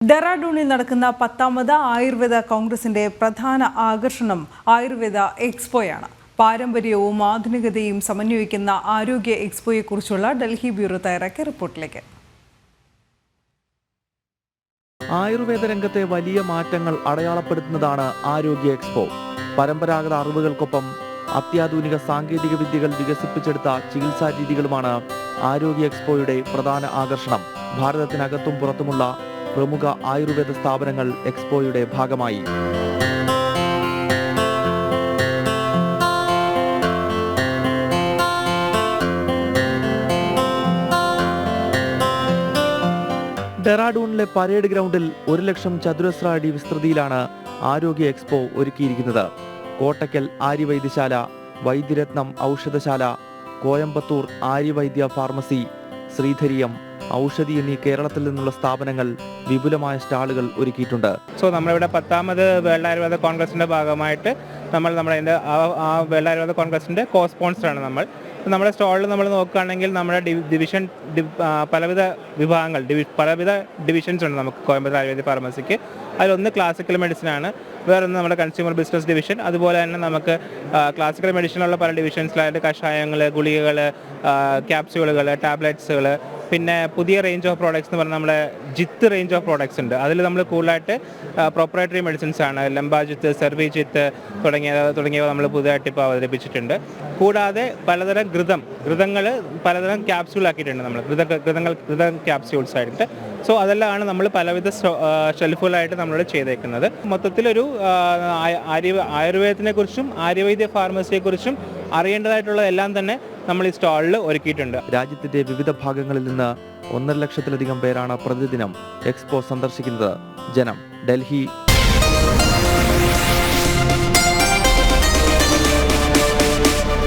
ഡെറാഡൂണിൽ നടക്കുന്ന 10ാമത് ആയുർവേദ കോൺഗ്രസിന്റെ പ്രധാന ആകർഷണം ആയുർവേദ എക്സ്പോയാണ്. പാരമ്പര്യവും ആധുനികതയും സമന്വയിക്കുന്ന ആരോഗ്യ എക്സ്പോയെക്കുറിച്ചുള്ള ഡൽഹി ബ്യൂറോ തയ്യാറാക്കിയ റിപ്പോർട്ടിലേക്ക്. ആയുർവേദ രംഗത്തെ വലിയ മാറ്റങ്ങൾ അടയാളപ്പെടുത്തുന്നതാണ് ആരോഗ്യ എക്സ്പോ. പരമ്പരാഗത അറിവുകൾക്കൊപ്പം അത്യാധുനിക സാങ്കേതിക വിദ്യകൾ വികസിപ്പിച്ചെടുത്ത ചികിത്സാ രീതികളുമാണ് ആരോഗ്യ എക്സ്പോയുടെ പ്രധാന ആകർഷണം. ഭാരതത്തിനകത്തും പുറത്തുമുള്ള പ്രമുഖ ആയുർവേദ സ്ഥാപനങ്ങൾ എക്സ്പോയുടെ ഭാഗമായി. ഡെറാഡൂണിലെ പരേഡ് ഗ്രൗണ്ടിൽ 1,00,000 ചതുരശ്ര അടി വിസ്തൃതിയിലാണ് ആരോഗ്യ എക്സ്പോ ഒരുക്കിയിരിക്കുന്നത്. കോട്ടക്കൽ ആര്യവൈദ്യശാല, വൈദ്യരത്നം ഔഷധശാല, കോയമ്പത്തൂർ ആര്യവൈദ്യ ഫാർമസി, ശ്രീധരിയം, ഔഷധി എന്നീ കേരളത്തിൽ നിന്നുള്ള സ്ഥാപനങ്ങൾ വിപുലമായ സ്റ്റാളുകൾ ഒരുക്കിയിട്ടുണ്ട്. നമ്മളിവിടെ 10ാമത് വേൾഡ് ആയുർവേദ കോൺഗ്രസിന്റെ ഭാഗമായിട്ട് നമ്മുടെ വേൾഡ് ആയുർവേദ കോൺഗ്രസിന്റെ കോ സ്പോൺസറാണ് നമ്മൾ. നമ്മുടെ സ്റ്റാളിൽ നമ്മൾ നോക്കുകയാണെങ്കിൽ നമ്മുടെ ഡിവിഷൻ പലവിധ വിഭാഗങ്ങൾ പലവിധ ഡിവിഷൻസ് ഉണ്ട് നമുക്ക് കോയമ്പത്തൂർ ആയുർവേദ ഫാർമസിക്ക്. അതിലൊന്ന് ക്ലാസിക്കൽ മെഡിസിൻ ആണ്, വേറൊന്ന് നമ്മുടെ കൺസ്യൂമർ ബിസിനസ് ഡിവിഷൻ. അതുപോലെ തന്നെ നമുക്ക് ക്ലാസിക്കൽ മെഡിസിനുള്ള പല ഡിവിഷൻസിലായിട്ട് കഷായങ്ങൾ, ഗുളികകൾ, ക്യാപ്സ്യൂളുകൾ, ടാബ്ലറ്റ്സുകൾ, പിന്നെ പുതിയ റേഞ്ച് ഓഫ് പ്രോഡക്ട്സ് എന്ന് പറഞ്ഞാൽ നമ്മുടെ ജിത്ത് റേഞ്ച് ഓഫ് പ്രോഡക്ട്സ് ഉണ്ട്. അതിൽ നമ്മൾ കൂടുതലായിട്ട് പ്രൊപ്പറേറ്ററി മെഡിസിൻസ് ആണ്, ലംബാജിത്ത്, സെർവിജിത്ത് തുടങ്ങിയവ നമ്മൾ പുതുതായിട്ട് ഇപ്പോൾ അവതരിപ്പിച്ചിട്ടുണ്ട്. കൂടാതെ പലതരം ഘൃതങ്ങൾ പലതരം ക്യാപ്സ്യൂൾ ആക്കിയിട്ടുണ്ട് നമ്മൾ, ഘൃത ക്യാപ്സ്യൂൾസ് ആയിട്ട്. അതെല്ലാമാണ് നമ്മൾ പലവിധ ഷെൽഫുകളായിട്ട് നമ്മളിവിടെ ചെയ്തേക്കുന്നത്. മൊത്തത്തിലൊരു ആയുർവേദത്തിനെ കുറിച്ചും ആയുർവേദ ഫാർമസിയെക്കുറിച്ചും അറിയേണ്ടതായിട്ടുള്ള എല്ലാം തന്നെ നമ്മൾ ഈ സ്റ്റാളിൽ ഒരുക്കിയിട്ടുണ്ട്. രാജ്യത്തിന്റെ വിവിധ ഭാഗങ്ങളിൽ നിന്ന് 1,50,000-ലധികം പേരാണ് പ്രതിദിനം എക്സ്പോ സന്ദർശിക്കുന്നത്. ജനം, ഡൽഹി.